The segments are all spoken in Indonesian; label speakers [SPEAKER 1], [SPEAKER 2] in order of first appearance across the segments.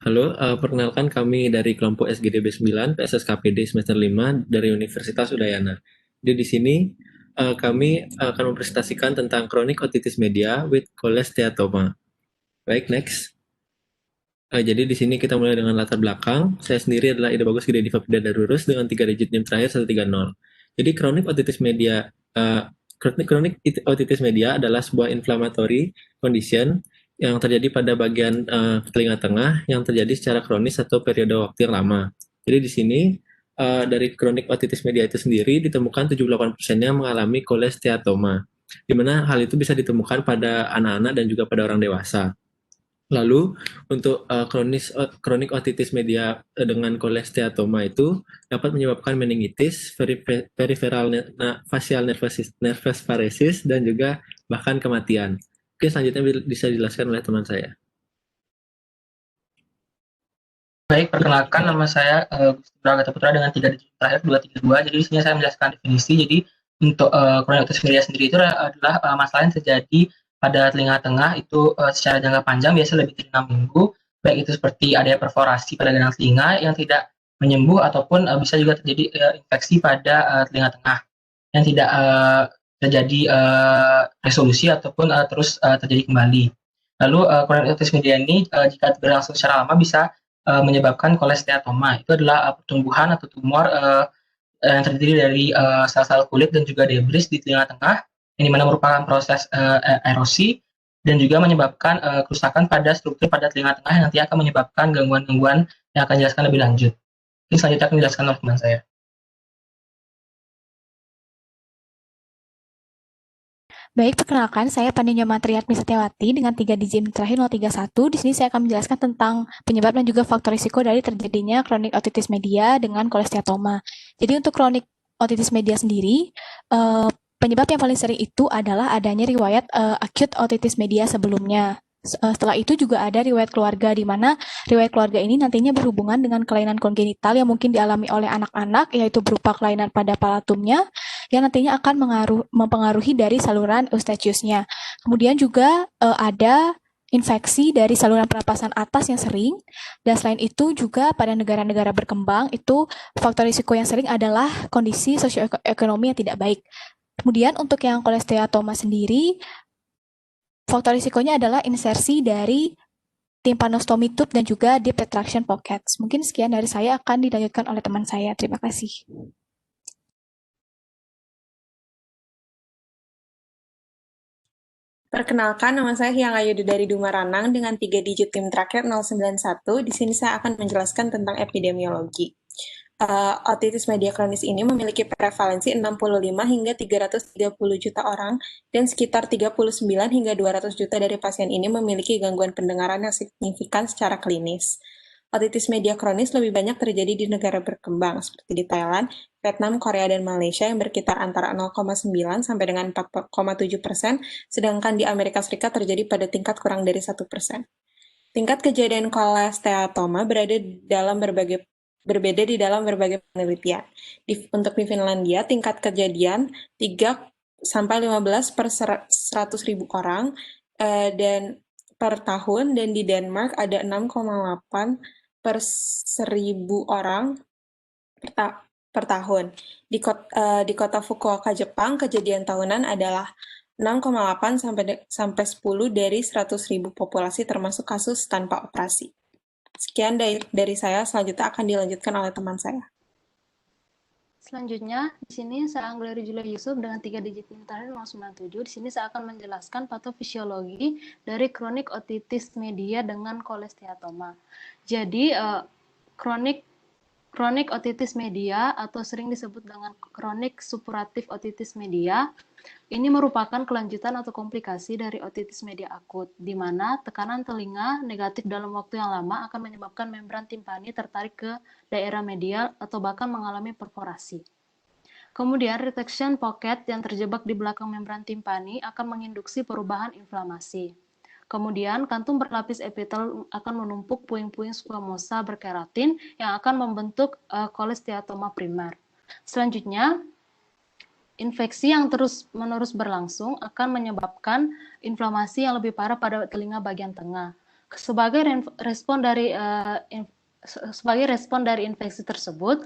[SPEAKER 1] Halo, perkenalkan kami dari kelompok SGDB 9, PSSKPD semester 5 dari Universitas Udayana. Jadi di sini kami akan mempresentasikan tentang kronik otitis media with cholesteatoma. Baik, next. Jadi di sini kita mulai dengan latar belakang. Saya sendiri adalah Ida Bagus Gede Diva Darurus dengan 3 digit NIM terakhir 130. Jadi kronik otitis media otitis media adalah sebuah inflammatory condition yang terjadi pada bagian telinga tengah yang terjadi secara kronis atau periode waktu yang lama. Jadi di sini dari kronik otitis media itu sendiri ditemukan 78%-nya mengalami cholesteatoma, di mana hal itu bisa ditemukan pada anak-anak dan juga pada orang dewasa. Lalu untuk kronik otitis media dengan cholesteatoma itu dapat menyebabkan meningitis, peripheral facial nervous paresis, dan juga bahkan kematian. Oke, selanjutnya bisa dijelaskan oleh teman saya.
[SPEAKER 2] Baik, perkenalkan nama saya Gusti Pragata Putra dengan 3 digit terakhir 232. Jadi di sini saya menjelaskan definisi. Jadi untuk chronic media sendiri itu adalah masalah yang terjadi pada telinga tengah itu secara jangka panjang, biasa lebih dari 6 minggu. Baik itu seperti adanya perforasi pada gagang telinga yang tidak menyembuh ataupun bisa juga terjadi infeksi pada telinga tengah yang tidak terjadi resolusi ataupun terus terjadi kembali. Lalu chronic media ini jika berlangsung secara lama bisa menyebabkan cholesteatoma. Itu adalah pertumbuhan atau tumor yang terdiri dari sel-sel kulit dan juga debris di telinga tengah, yang dimana merupakan proses erosi dan juga menyebabkan kerusakan pada struktur pada telinga tengah yang nanti akan menyebabkan gangguan-gangguan yang akan dijelaskan lebih lanjut. Ini selanjutnya akan dijelaskan oleh teman saya.
[SPEAKER 3] Baik, perkenalkan saya Pandenya Matriatmi Setiawati dengan 3 digit terakhir 031. Di sini saya akan menjelaskan tentang penyebab dan juga faktor risiko dari terjadinya kronik otitis media dengan cholesteatoma. Jadi untuk kronik otitis media sendiri, penyebab yang paling sering itu adalah adanya riwayat acute otitis media sebelumnya. Setelah itu juga ada riwayat keluarga, di mana riwayat keluarga ini nantinya berhubungan dengan kelainan kongenital yang mungkin dialami oleh anak-anak, yaitu berupa kelainan pada palatumnya, yang nantinya akan mempengaruhi dari saluran eustachiusnya. Kemudian juga ada infeksi dari saluran pernapasan atas yang sering, dan selain itu juga pada negara-negara berkembang itu faktor risiko yang sering adalah kondisi sosioekonomi yang tidak baik. Kemudian untuk yang cholesteatoma sendiri, faktor risikonya adalah insersi dari tympanostomy tube dan juga deep retraction pockets. Mungkin sekian dari saya, akan dilanjutkan oleh teman saya. Terima kasih.
[SPEAKER 4] Perkenalkan, nama saya Hyang Ayudu dari Dumaranang dengan 3 digit NIM terakhir 091. Di sini saya akan menjelaskan tentang epidemiologi. Otitis media kronis ini memiliki prevalensi 65 hingga 330 juta orang, dan sekitar 39 hingga 200 juta dari pasien ini memiliki gangguan pendengaran yang signifikan secara klinis. Otitis media kronis lebih banyak terjadi di negara berkembang, seperti di Thailand, Vietnam, Korea, dan Malaysia yang berkisar antara 0,9 sampai dengan 4,7%, sedangkan di Amerika Serikat terjadi pada tingkat kurang dari 1%. Tingkat kejadian cholesteatoma berbeda di dalam berbagai penelitian. Untuk di Finlandia, tingkat kejadian 3 sampai 15 per 100.000 orang dan per tahun, dan di Denmark ada 6,8 per 1.000 orang per tahun. Di kota Fukuoka, Jepang, kejadian tahunan adalah 6,8 sampai 10 dari 100.000 populasi termasuk kasus tanpa operasi. Sekian dari saya, selanjutnya akan dilanjutkan oleh teman saya.
[SPEAKER 5] Selanjutnya, di sini saya Anggeleri Julia Yusuf dengan 3 digit terakhir 097. Di sini saya akan menjelaskan patofisiologi dari kronik otitis media dengan cholesteatoma. Jadi, kronik otitis media atau sering disebut dengan kronik suppuratif otitis media ini merupakan kelanjutan atau komplikasi dari otitis media akut, di mana tekanan telinga negatif dalam waktu yang lama akan menyebabkan membran timpani tertarik ke daerah medial atau bahkan mengalami perforasi. Kemudian, retraction pocket yang terjebak di belakang membran timpani akan menginduksi perubahan inflamasi. Kemudian, kantung berlapis epitel akan menumpuk puing-puing squamosa berkeratin yang akan membentuk cholesteatoma primer. Selanjutnya, infeksi yang terus-menerus berlangsung akan menyebabkan inflamasi yang lebih parah pada telinga bagian tengah. sebagai respon dari sebagai respon dari infeksi tersebut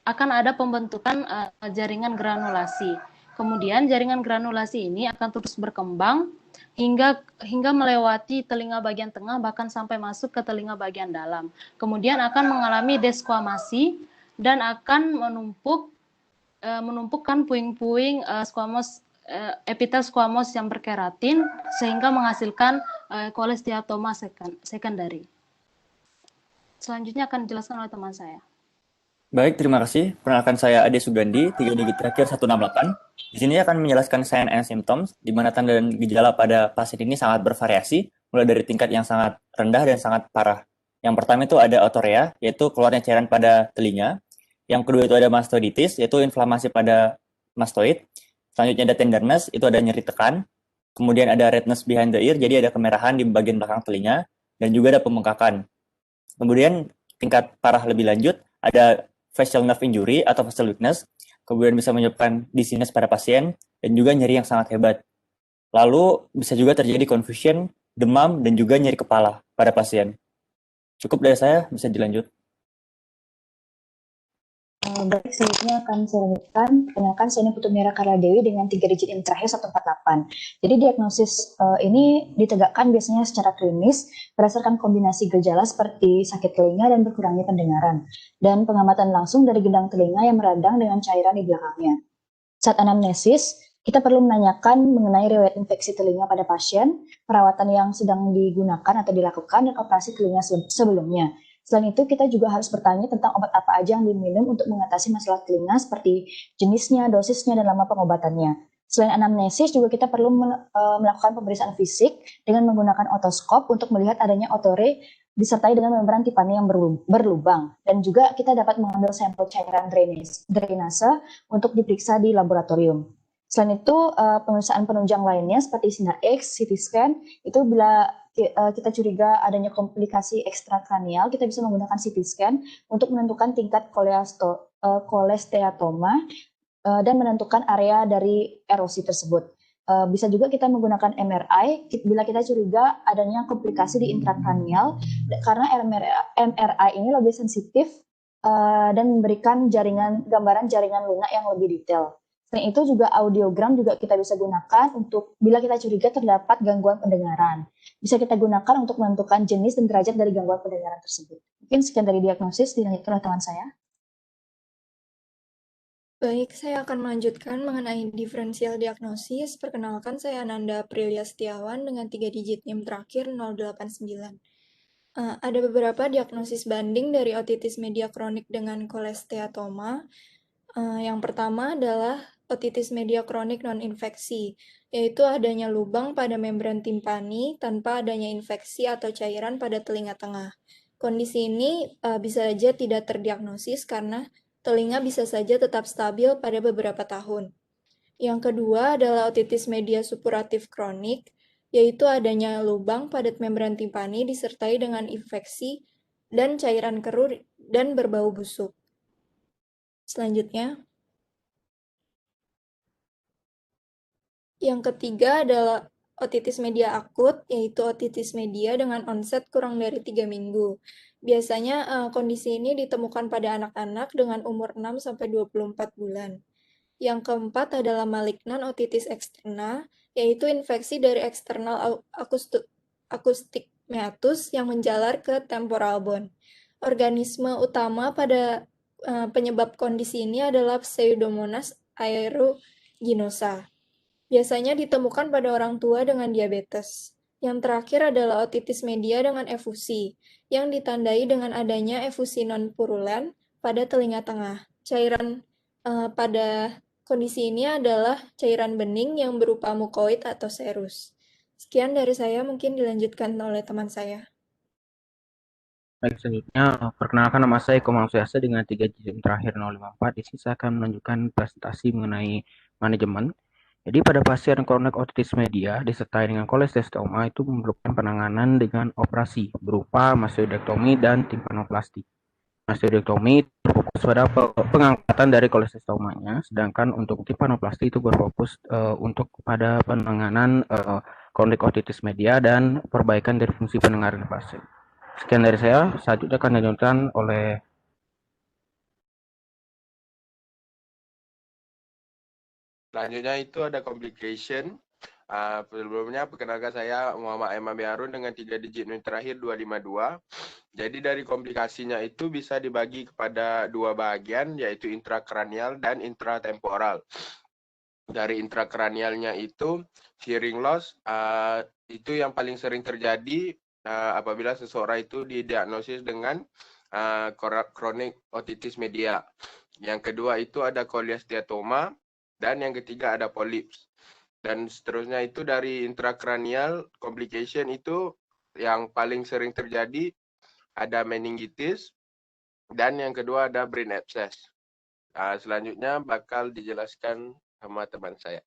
[SPEAKER 5] akan ada pembentukan jaringan granulasi. Kemudian jaringan granulasi ini akan terus berkembang hingga melewati telinga bagian tengah, bahkan sampai masuk ke telinga bagian dalam. Kemudian akan mengalami desquamasi dan akan menumpukan puing-puing epitel squamous yang berkeratin sehingga menghasilkan kolesteatoma sekundari. Selanjutnya akan dijelaskan oleh teman saya.
[SPEAKER 6] Baik, terima kasih. Perkenalkan saya Ade Sugandi, 3 digit terakhir 168. Di sini akan menjelaskan sign and symptoms, di mana tanda dan gejala pada pasien ini sangat bervariasi, mulai dari tingkat yang sangat rendah dan sangat parah. Yang pertama itu ada otorea, yaitu keluarnya cairan pada telinga. Yang kedua itu ada mastoiditis, yaitu inflamasi pada mastoid. Selanjutnya ada tenderness, itu ada nyeri tekan. Kemudian ada redness behind the ear, jadi ada kemerahan di bagian belakang telinga. Dan juga ada pembengkakan. Kemudian tingkat parah lebih lanjut, ada facial nerve injury atau facial weakness, kemudian bisa menyebabkan dizziness pada pasien, dan juga nyeri yang sangat hebat. Lalu bisa juga terjadi confusion, demam, dan juga nyeri kepala pada pasien. Cukup dari saya, bisa dilanjut.
[SPEAKER 7] Baik, selanjutnya akan saya lanjutkan. Perkenalkan, saya ini Putu Mira Karla Dewi dengan 3 digit IN terakhir 148. Jadi diagnosis ini ditegakkan biasanya secara klinis berdasarkan kombinasi gejala seperti sakit telinga dan berkurangnya pendengaran, dan pengamatan langsung dari gendang telinga yang meradang dengan cairan di belakangnya. Saat anamnesis, kita perlu menanyakan mengenai riwayat infeksi telinga pada pasien, perawatan yang sedang digunakan atau dilakukan, dan operasi telinga sebelumnya. Selain itu, kita juga harus bertanya tentang obat apa aja yang diminum untuk mengatasi masalah telinga seperti jenisnya, dosisnya, dan lama pengobatannya. Selain anamnesis, juga kita perlu melakukan pemeriksaan fisik dengan menggunakan otoskop untuk melihat adanya otore disertai dengan membran tipani yang berlubang. Dan juga kita dapat mengambil sampel cairan drainase untuk diperiksa di laboratorium. Selain itu, pemeriksaan penunjang lainnya seperti sinar X, CT scan, itu bila kita curiga adanya komplikasi ekstrakranial, kita bisa menggunakan CT scan untuk menentukan tingkat kolesteatoma dan menentukan area dari erosi tersebut. Bisa juga kita menggunakan MRI bila kita curiga adanya komplikasi di intrakranial, karena MRI ini lebih sensitif dan memberikan gambaran jaringan lunak yang lebih detail. Selain itu juga audiogram juga kita bisa gunakan untuk bila kita curiga terdapat gangguan pendengaran. Bisa kita gunakan untuk menentukan jenis dan derajat dari gangguan pendengaran tersebut. Mungkin sekian dari diagnosis, dilanjutkan oleh teman saya.
[SPEAKER 8] Baik, saya akan melanjutkan mengenai diferensial diagnosis. Perkenalkan, saya Ananda Aprilia Setiawan dengan 3 digit NIM terakhir 089. Ada beberapa diagnosis banding dari otitis media kronik dengan kolesteatoma. Yang pertama adalah otitis media kronik non-infeksi, yaitu adanya lubang pada membran timpani tanpa adanya infeksi atau cairan pada telinga tengah. Kondisi ini bisa saja tidak terdiagnosis karena telinga bisa saja tetap stabil pada beberapa tahun. Yang kedua adalah otitis media supuratif kronik, yaitu adanya lubang pada membran timpani disertai dengan infeksi dan cairan keruh dan berbau busuk. Selanjutnya, yang ketiga adalah otitis media akut, yaitu otitis media dengan onset kurang dari 3 minggu. Biasanya kondisi ini ditemukan pada anak-anak dengan umur 6-24 bulan. Yang keempat adalah malignan otitis eksterna, yaitu infeksi dari eksternal akustik meatus yang menjalar ke temporal bone. Organisme utama pada penyebab kondisi ini adalah Pseudomonas aeruginosa. Biasanya ditemukan pada orang tua dengan diabetes. Yang terakhir adalah otitis media dengan efusi, yang ditandai dengan adanya efusi non-purulen pada telinga tengah. Cairan pada kondisi ini adalah cairan bening yang berupa mukoid atau serus. Sekian dari saya, mungkin dilanjutkan oleh teman saya.
[SPEAKER 9] Baik, selanjutnya perkenalkan nama saya Eko Manusiasa dengan 3 digit terakhir 054. Di sini saya akan menunjukkan presentasi mengenai manajemen. Jadi pada pasien kronik otitis media disertai dengan kolesteatoma itu memerlukan penanganan dengan operasi berupa mastoidektomi dan timpanoplasti. Mastoidektomi fokus pada pengangkatan dari kolesteatomanya, sedangkan untuk timpanoplasti itu berfokus untuk pada penanganan kronik otitis media, dan perbaikan dari fungsi pendengaran pasien. Sekian dari saya, selanjutnya akan dilanjutkan oleh
[SPEAKER 10] Selanjutnya itu ada complication. Sebelumnya perkenalkan saya Muhammad Aiman Harun dengan 3 digit NIM terakhir 252. Jadi dari komplikasinya itu bisa dibagi kepada 2 bagian, yaitu intrakranial dan intratemporal. Dari intrakranialnya itu hearing loss, itu yang paling sering terjadi apabila seseorang itu didiagnosis dengan chronic otitis media. Yang kedua itu ada cholesteatoma, dan yang ketiga ada polyps. Dan seterusnya itu dari intrakranial complication itu yang paling sering terjadi ada meningitis, dan yang kedua ada brain abscess. Selanjutnya bakal dijelaskan sama teman saya.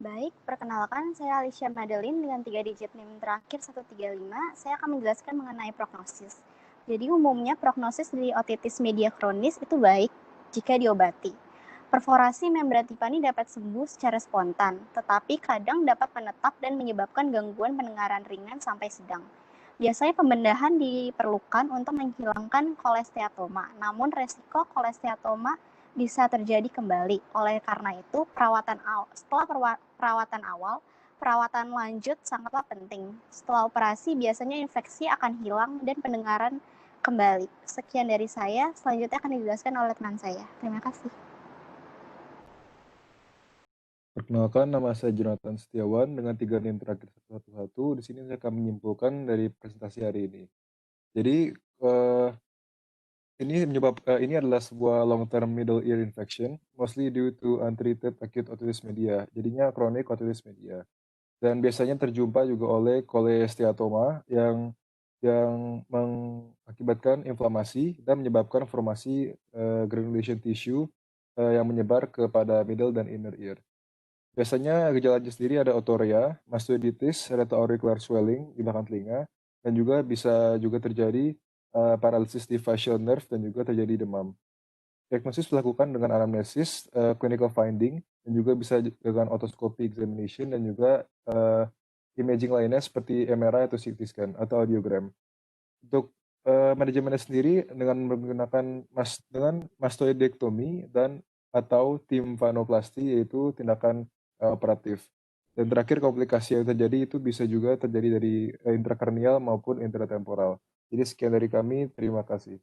[SPEAKER 11] Baik, perkenalkan saya Alicia Madeline dengan 3 digit NIM terakhir 135. Saya akan menjelaskan mengenai prognosis. Jadi umumnya prognosis dari otitis media kronis itu baik jika diobati. Perforasi membran timpani dapat sembuh secara spontan, tetapi kadang dapat menetap dan menyebabkan gangguan pendengaran ringan sampai sedang. Biasanya pembedahan diperlukan untuk menghilangkan cholesteatoma, namun resiko cholesteatoma bisa terjadi kembali. Oleh karena itu, setelah perawatan awal, perawatan lanjut sangatlah penting. Setelah operasi, biasanya infeksi akan hilang dan pendengaran kembali. Sekian dari saya, selanjutnya akan dijelaskan oleh teman saya. Terima kasih.
[SPEAKER 12] Perkenalkan, nama saya Jonathan Setiawan dengan 3 NIM terakhir 111. Di sini saya akan menyimpulkan dari presentasi hari ini. Jadi, ini adalah sebuah long-term middle ear infection, mostly due to untreated acute otitis media. Jadinya chronic otitis media. Dan biasanya terjumpa juga oleh cholesteatoma yang mengakibatkan inflamasi dan menyebabkan formasi granulation tissue yang menyebar kepada middle dan inner ear. Biasanya gejalanya sendiri ada otorrhea, mastoiditis, retroauricular swelling di belakang telinga, dan juga bisa juga terjadi paralisis di facial nerve dan juga terjadi demam. Diagnosis dilakukan dengan anamnesis, clinical finding, dan juga bisa dengan otoscopy examination dan juga imaging lainnya seperti MRI atau CT scan atau audiogram. Untuk manajemennya sendiri dengan menggunakan mastoidectomy dan atau tympanoplasty, yaitu tindakan operatif. Dan terakhir, komplikasi yang terjadi itu bisa juga terjadi dari intrakranial maupun intratemporal. Jadi sekian dari kami, terima kasih.